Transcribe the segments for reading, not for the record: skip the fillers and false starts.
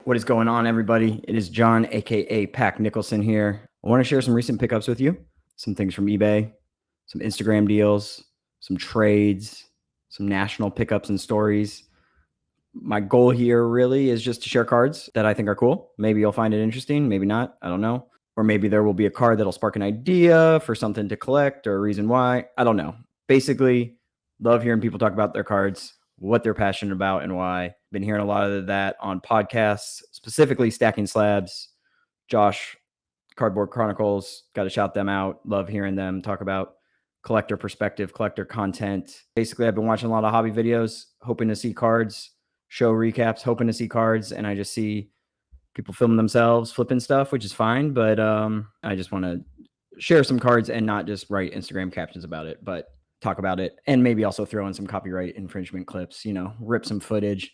What is going on, everybody? It is John, aka Pack Nicholson here. I want to share some recent pickups with you, some things from eBay, some Instagram deals, some trades, some national pickups and stories. My goal here really is just to share cards that I think are cool. Maybe you'll find it interesting, maybe not, I don't know. Or maybe there will be a card that'll spark an idea for something to collect or a reason why. I don't know. Basically, love hearing people talk about their cards, what they're passionate about and why. Been hearing a lot of that on podcasts, specifically Stacking Slabs, Josh, Cardboard Chronicles. Got to shout them out. Love hearing them talk about collector perspective, collector content. Basically, I've been watching a lot of hobby videos, hoping to see cards, show recaps, hoping to see cards, and I just see people filming themselves flipping stuff, which is fine, but I just want to share some cards and not just write Instagram captions about it, but talk about it and maybe also throw in some copyright infringement clips, rip some footage.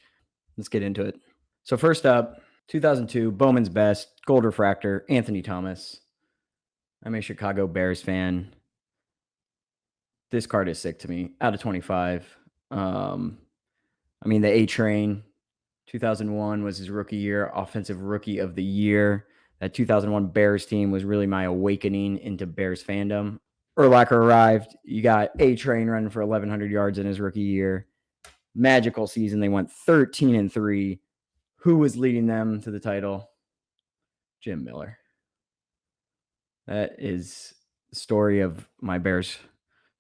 Let's get into it. So first up, 2002 Bowman's Best Gold Refractor, Anthony Thomas. I'm a Chicago Bears fan. This card is sick to me. Out of 25. The A-Train, 2001 was his rookie year, offensive rookie of the year. That 2001 Bears team was really my awakening into Bears fandom. Urlacher arrived. You got A-Train running for 1,100 yards in his rookie year. Magical season. They went 13-3. Who was leading them to the title? Jim Miller. That is the story of my Bears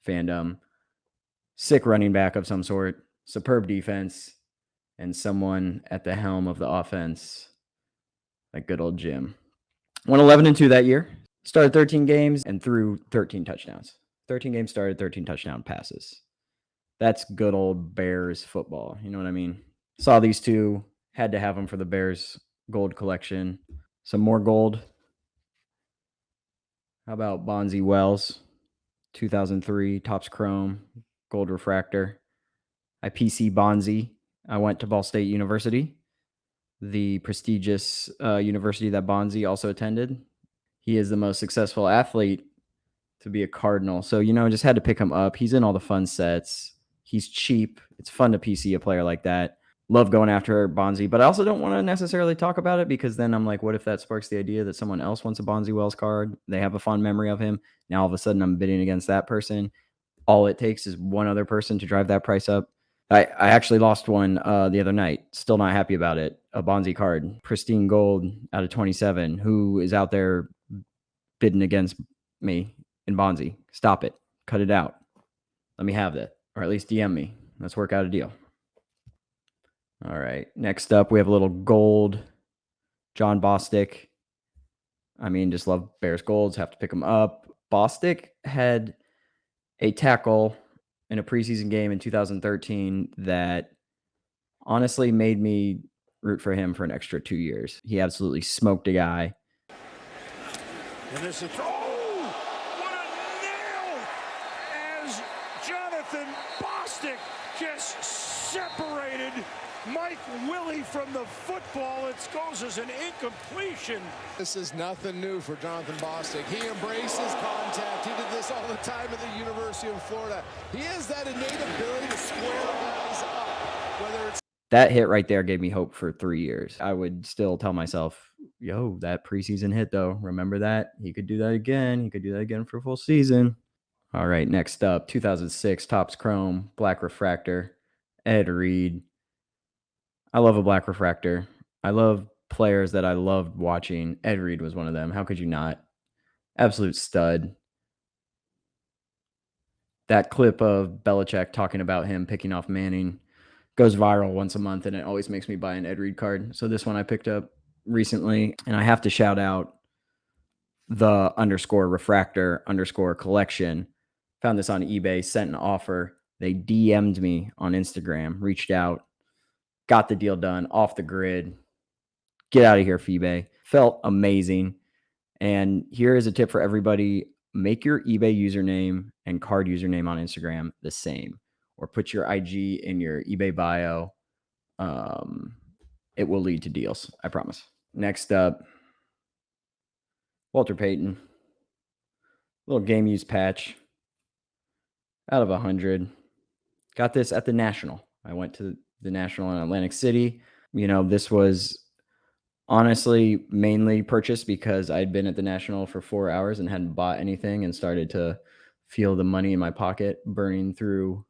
fandom. Sick running back of some sort. Superb defense. And someone at the helm of the offense. Like good old Jim. Went 11-2 that year. Started 13 games and threw 13 touchdowns. 13 games started, 13 touchdown passes. That's good old Bears football. You know what I mean? Saw these two. Had to have them for the Bears gold collection. Some more gold. How about Bonzi Wells? 2003 Topps Chrome Gold Refractor. I PC Bonzi. I went to Ball State University, the prestigious university that Bonzi also attended. He is the most successful athlete to be a Cardinal. So, just had to pick him up. He's in all the fun sets. He's cheap. It's fun to PC a player like that. Love going after Bonzi, but I also don't want to necessarily talk about it because then I'm like, what if that sparks the idea that someone else wants a Bonzi Wells card? They have a fond memory of him. Now all of a sudden I'm bidding against that person. All it takes is one other person to drive that price up. I actually lost one the other night. Still not happy about it. A Bonzi card, pristine gold out of 27. Who is out there bidding against me in Bonzi? Stop it. Cut it out. Let me have that. Or at least DM me. Let's work out a deal. All right. Next up, we have a little gold. John Bostic. Just love Bears golds. Have to pick them up. Bostic had a tackle in a preseason game in 2013 that honestly made me root for him for an extra 2 years. He absolutely smoked a guy. And this is, what a nail as Jonathan Bostic just separated Mike Willie from the football. It goes as an incompletion. This is nothing new for Jonathan Bostic. He embraces contact. He did this all the time at the University of Florida. He has that innate ability to square guys up, whether it's... That hit right there gave me hope for 3 years. I would still tell myself, yo, that preseason hit though. Remember that? He could do that again. He could do that again for a full season. All right, next up, 2006 Topps Chrome Black Refractor, Ed Reed. I love a black refractor. I love players that I loved watching. Ed Reed was one of them. How could you not? Absolute stud. That clip of Belichick talking about him picking off Manning goes viral once a month, and it always makes me buy an Ed Reed card. So this one I picked up recently, and I have to shout out the _refractor_collection. Found this on eBay, sent an offer. They DM'd me on Instagram, reached out. Got the deal done, off the grid. Get out of here, eBay. Felt amazing. And here is a tip for everybody. Make your eBay username and card username on Instagram the same. Or put your IG in your eBay bio. It will lead to deals, I promise. Next up, Walter Payton. Little game use patch. Out of 100. Got this at the National. I went to the National in Atlantic City. This was Honestly, mainly purchased because I'd been at the National for 4 hours and hadn't bought anything and started to feel the money in my pocket burning through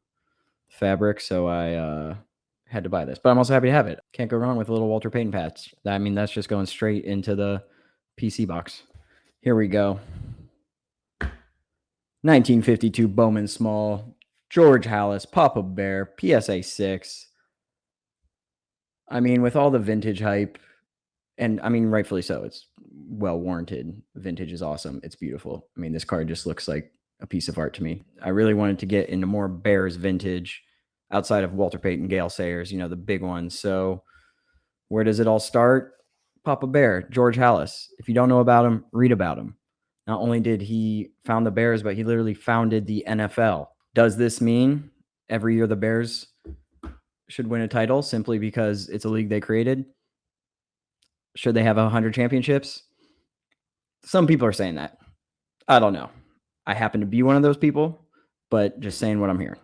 fabric, so I had to buy this. But I'm also happy to have it. Can't go wrong with a little Walter Payton patch. I mean, that's just going straight into the PC box. Here we go. 1952 Bowman Small, George Halas, Papa Bear, PSA 6. I mean, with all the vintage hype, and I mean, rightfully so, it's well warranted. Vintage is awesome. It's beautiful. I mean, this card just looks like a piece of art to me. I really wanted to get into more Bears vintage outside of Walter Payton, Gale Sayers, the big ones. So where does it all start? Papa Bear, George Halas. If you don't know about him, read about him. Not only did he found the Bears, but he literally founded the NFL. Does this mean every year the Bears should win a title simply because it's a league they created? Should they have 100 championships? Some people are saying that. I don't know. I happen to be one of those people, but just saying what I'm hearing.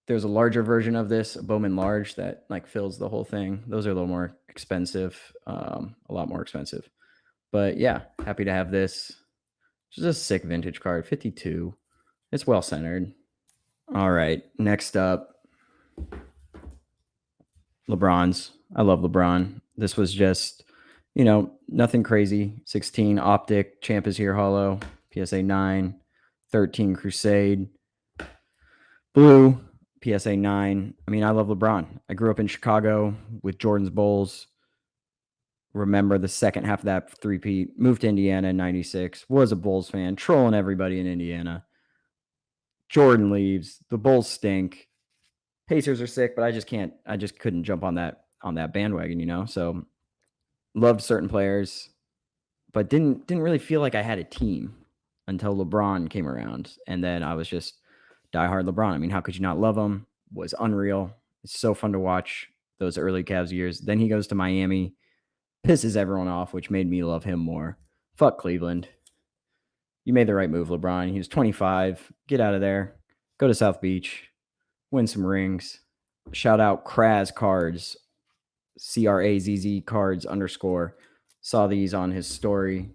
There's a larger version of this, a Bowman large, that like fills the whole thing. Those are a little more expensive, a lot more expensive. But yeah, happy to have this. Just a sick vintage card, 52. It's well centered. All right, next up, LeBrons. I love LeBron. This was just, nothing crazy. 16 Optic, Champ is Here Hollow, PSA 9, 13 Crusade, Blue, PSA 9. I mean, I love LeBron. I grew up in Chicago with Jordan's Bulls. Remember the second half of that three-peat. Moved to Indiana in 96. Was a Bulls fan. Trolling everybody in Indiana. Jordan leaves. The Bulls stink. Pacers are sick, but I just couldn't jump on that bandwagon, So loved certain players, but didn't really feel like I had a team until LeBron came around. And then I was just diehard LeBron. I mean, how could you not love him? Was unreal. It's so fun to watch those early Cavs years. Then he goes to Miami, pisses everyone off, which made me love him more. Fuck Cleveland. You made the right move, LeBron. He was 25. Get out of there. Go to South Beach. Win some rings. Shout out Kraz Cards. CRAZZ Cards _ Saw these on his story.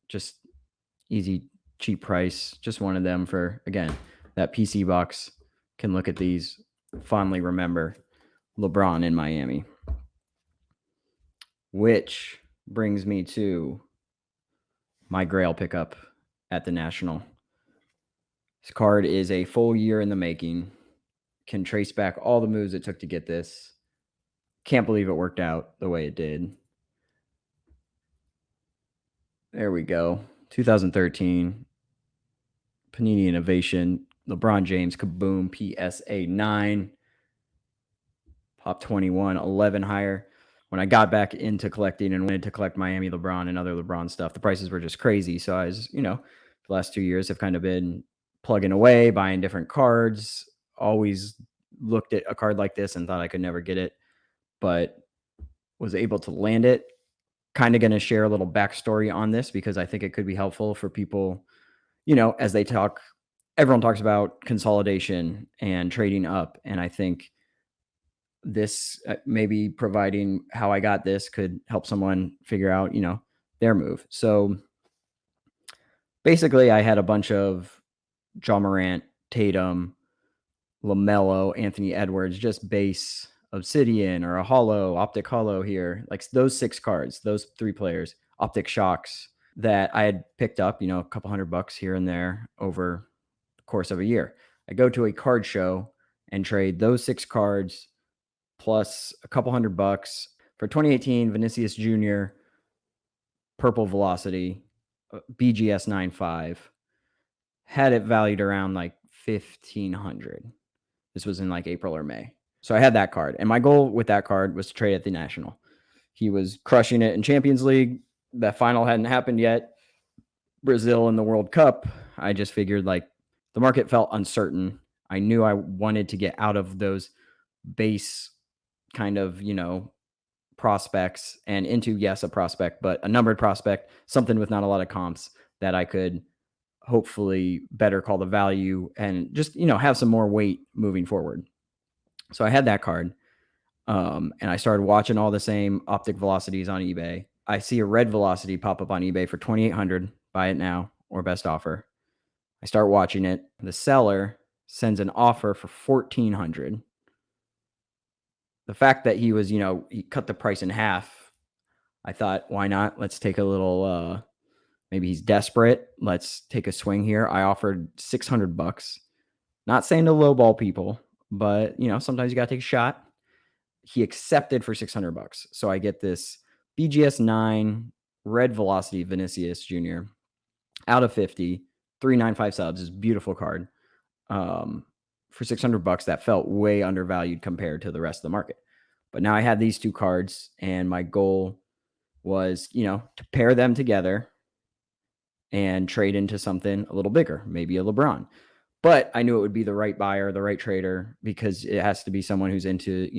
Just easy, cheap price. Just wanted them for, again, that PC box. Can look at these. Fondly remember LeBron in Miami. Which brings me to my Grail pickup at the National. This card is a full year in the making. Can trace back all the moves it took to get this. Can't believe it worked out the way it did. There we go. 2013. Panini Innovation. LeBron James Kaboom PSA 9. Pop 21. 11 higher. When I got back into collecting and wanted to collect Miami LeBron and other LeBron stuff, the prices were just crazy. So I was, the last 2 years have kind of been plugging away, buying different cards. Always looked at a card like this and thought I could never get it, but was able to land it. Kind of going to share a little backstory on this because I think it could be helpful for people, as they talk. Everyone talks about consolidation and trading up. And I think this maybe providing how I got this could help someone figure out, their move. So basically I had a bunch of Ja Morant, Tatum, LaMelo, Anthony Edwards, just base Obsidian or a hollow, Optic Hollow here. Like those 6 cards, those 3 players, Optic Shocks that I had picked up, a couple $100 here and there over the course of a year. I go to a card show and trade those 6 cards plus a couple $100 for 2018 Vinicius Jr. Purple Velocity, BGS 9.5. Had it valued around like $1,500. This was in like April or May. So I had that card. And my goal with that card was to trade at the National. He was crushing it in Champions League. That final hadn't happened yet. Brazil in the World Cup. I just figured like the market felt uncertain. I knew I wanted to get out of those base kind of, prospects and into, yes, a prospect, but a numbered prospect, something with not a lot of comps that I could hopefully better call the value and just, have some more weight moving forward. So I had that card. And I started watching all the same optic velocities on eBay. I see a red velocity pop up on eBay for $2,800. Buy it now or best offer. I start watching it. The seller sends an offer for $1,400. The fact that he was, he cut the price in half. I thought, why not? Let's take a little. Maybe he's desperate. Let's take a swing here. I offered $600. Not saying to lowball people, but sometimes you gotta take a shot. He accepted for $600. So I get this BGS 9 red velocity Vinicius Jr. out of 50, 395 subs. Is beautiful card. For $600, that felt way undervalued compared to the rest of the market. But now I had these two cards, and my goal was, to pair them together and trade into something a little bigger, maybe a LeBron. But I knew it would be the right buyer, the right trader, because it has to be someone who's into,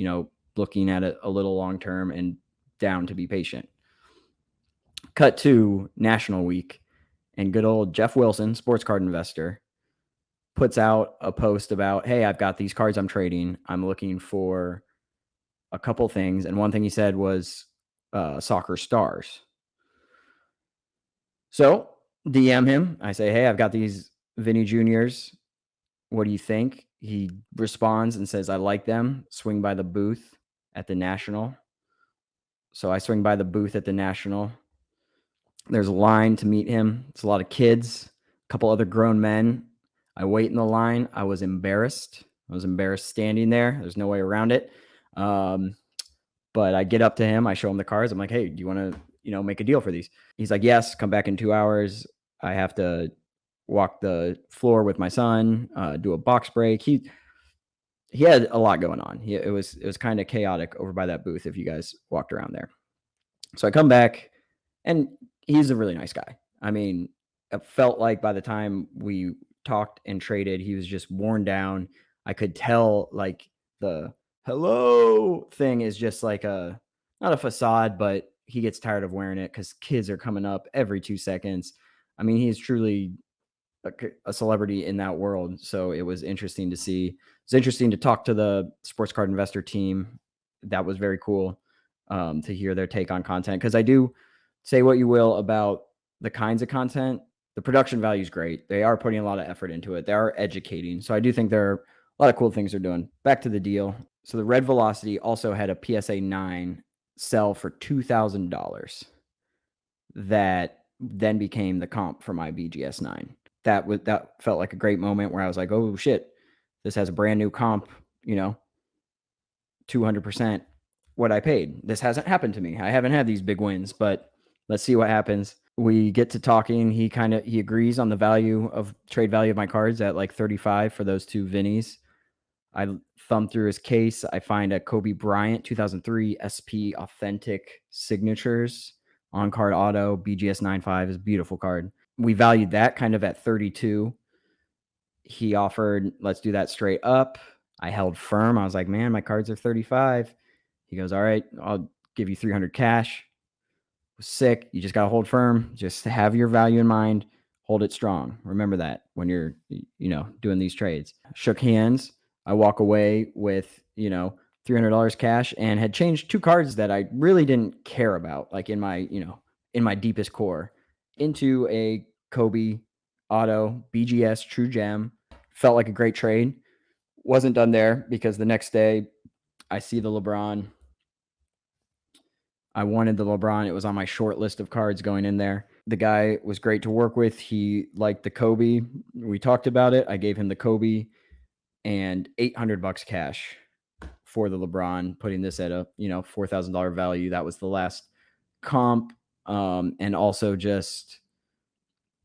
looking at it a little long term and down to be patient. Cut to National Week, and good old Jeff Wilson, sports card investor, puts out a post about, hey, I've got these cards I'm trading. I'm looking for a couple things. And one thing he said was soccer stars. So DM him. I say, hey, I've got these Vinny Juniors. What do you think? He responds and says, I like them. Swing by the booth at the National. So I swing by the booth at the National. There's a line to meet him. It's a lot of kids, a couple other grown men. I wait in the line. I was embarrassed. Standing there. There's no way around it. But I get up to him. I show him the cards. I'm like, hey, do you want to, make a deal for these? He's like, yes, come back in 2 hours. I have to walk the floor with my son, do a box break. He had a lot going on. It was kind of chaotic over by that booth if you guys walked around there. So I come back, and he's a really nice guy. I mean, it felt like by the time we talked and traded, he was just worn down. I could tell like the hello thing is just like not a facade, but he gets tired of wearing it because kids are coming up every 2 seconds. I mean, he's truly a celebrity in that world. So it was interesting to see. It's interesting to talk to the sports card investor team. That was very cool to hear their take on content. Because I do say what you will about the kinds of content. The production value is great. They are putting a lot of effort into it. They are educating. So I do think there are a lot of cool things they're doing. Back to the deal. So the red velocity also had a PSA 9 sell for $2,000. That then became the comp for my BGS 9. That felt like a great moment where I was like, oh shit, this has a brand new comp, 200% what I paid. This hasn't happened to me. I haven't had these big wins, but let's see what happens. We get to talking. He agrees on the trade value of my cards at like 35 for those two Vinnies. I thumb through his case. I find a Kobe Bryant 2003 SP Authentic Signatures on card auto BGS 95 is a beautiful card. We valued that kind of at 32. He offered, let's do that straight up. I held firm. I was like, man, my cards are 35. He goes, all right, I'll give you 300 cash. It was sick. You just got to hold firm. Just have your value in mind. Hold it strong. Remember that when you're, doing these trades. Shook hands. I walk away with, $300 cash, and had changed two cards that I really didn't care about, like in my deepest core, into a Kobe auto BGS True Gem. Felt like a great trade. Wasn't done there because the next day I see the LeBron. I wanted the LeBron. It was on my short list of cards going in there. The guy was great to work with. He liked the Kobe. We talked about it. I gave him the Kobe and $800 cash for the LeBron, putting this at a $4,000 value. That was the last comp. And also just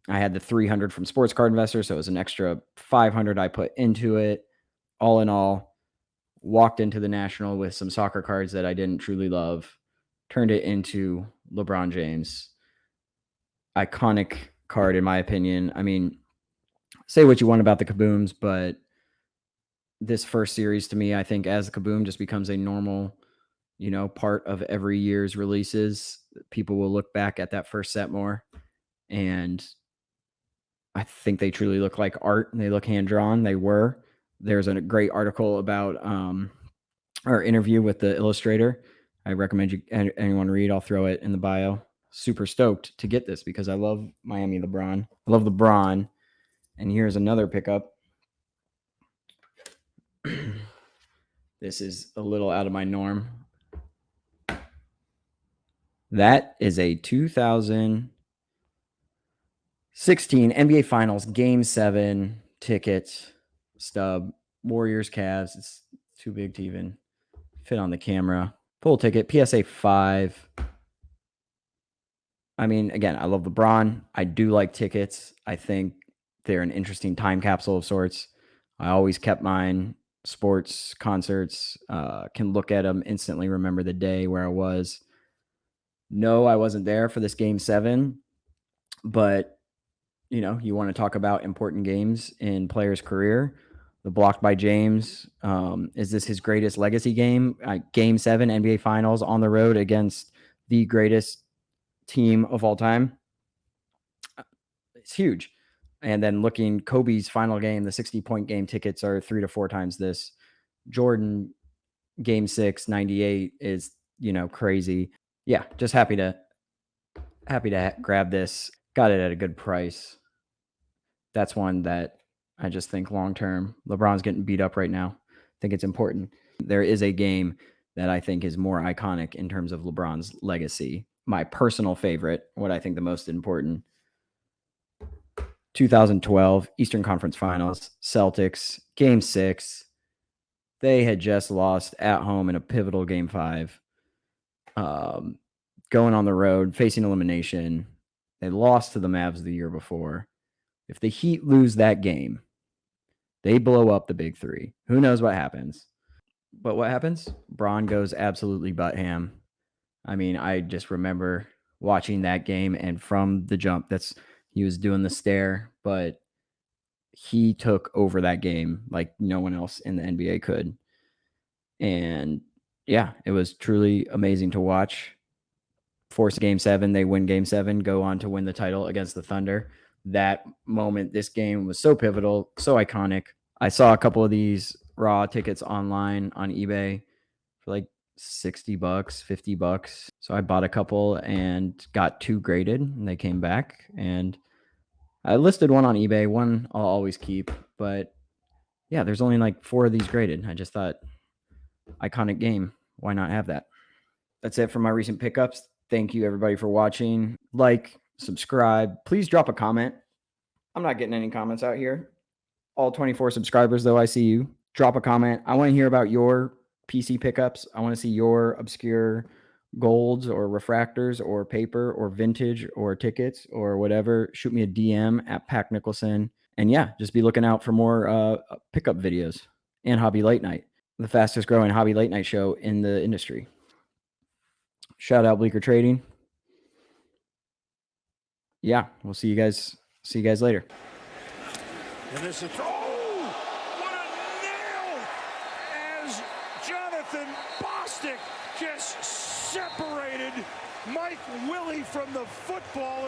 I had the 300 from Sports Card Investor, so it was an extra 500 I put into it. All in all, walked into the National with some soccer cards that I didn't truly love, turned it into LeBron James. Iconic card, in my opinion. I mean, say what you want about the Kabooms, but this first series to me, I think as the Kaboom just becomes a normal, part of every year's releases, people will look back at that first set more. And I think they truly look like art. They look hand-drawn. They were. There's a great article about or interview with the illustrator. I recommend anyone read. I'll throw it in the bio. Super stoked to get this because I love Miami LeBron. I love LeBron. And here's another pickup. This is a little out of my norm. That is a 2016 NBA Finals Game 7 ticket stub. Warriors Cavs. It's too big to even fit on the camera. Full ticket. PSA 5. I mean, again, I love LeBron. I do like tickets. I think they're an interesting time capsule of sorts. I always kept mine. Sports, concerts, can look at them, instantly remember the day where I was. No, I wasn't there for this Game 7, but, you want to talk about important games in players' career. The block by James. Is this his greatest legacy game? Game 7, NBA Finals on the road against the greatest team of all time. It's huge. And then looking, Kobe's final game, the 60-point game tickets are 3 to 4 times this. Jordan Game 6, 98 is, crazy. Yeah, just happy to grab this. Got it at a good price. That's one that I just think long term. LeBron's getting beat up right now. I think it's important. There is a game that I think is more iconic in terms of LeBron's legacy. My personal favorite, what I think the most important. 2012 Eastern Conference Finals, Celtics, Game 6. They had just lost at home in a pivotal Game 5. Going on the road, facing elimination. They lost to the Mavs the year before. If the Heat lose that game, they blow up the Big Three. Who knows what happens? But what happens? Bron goes absolutely butt ham. I mean, I just remember watching that game, and from the jump, he was doing the stare, but he took over that game like no one else in the NBA could. And yeah, it was truly amazing to watch. Force Game 7, they win Game 7, go on to win the title against the Thunder. That moment, this game was so pivotal, so iconic. I saw a couple of these raw tickets online on eBay for like $60, $50. So I bought a couple and got 2 graded, and they came back. And I listed one on eBay. One I'll always keep, but yeah, there's only like 4 of these graded. I just thought, iconic game. Why not have that? That's it for my recent pickups. Thank you, everybody, for watching. Like, subscribe. Please drop a comment. I'm not getting any comments out here. All 24 subscribers, though, I see you. Drop a comment. I want to hear about your PC pickups. I want to see your obscure golds or refractors or paper or vintage or tickets or whatever. Shoot me a DM at Pack Nicholson. And yeah, just be looking out for more pickup videos and Hobby Late Night, the fastest growing hobby late night show in the industry. Shout out Bleecker Trading. Yeah, we'll see you guys later. And this is what a nail as Jonathan Bostic just separated Mike Willie from the football.